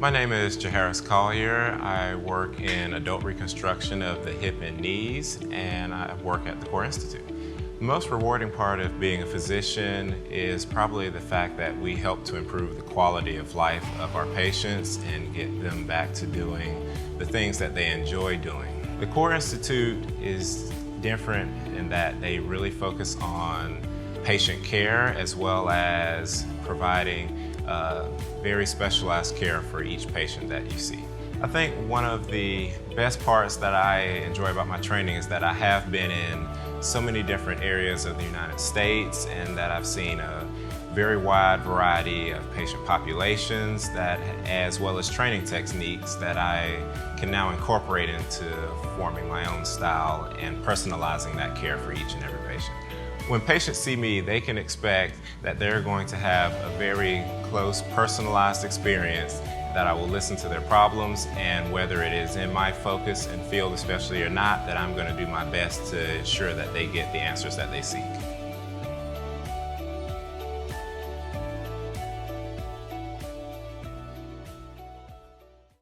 My name is Jaharris Collier. I work in adult reconstruction of the hip and knees, and I work at the Core Institute. The most rewarding part of being a physician is probably the fact that we help to improve the quality of life of our patients and get them back to doing the things that they enjoy doing. The Core Institute is different in that they really focus on patient care as well as providing very specialized care for each patient that you see. I think one of the best parts that I enjoy about my training is that I have been in so many different areas of the United States and that I've seen a very wide variety of patient populations that, as well as training techniques that I can now incorporate into forming my own style and personalizing that care for each and every patient. When patients see me, they can expect that they're going to have a very close, personalized experience, that I will listen to their problems, and whether it is in my focus and field especially or not, that I'm going to do my best to ensure that they get the answers that they seek.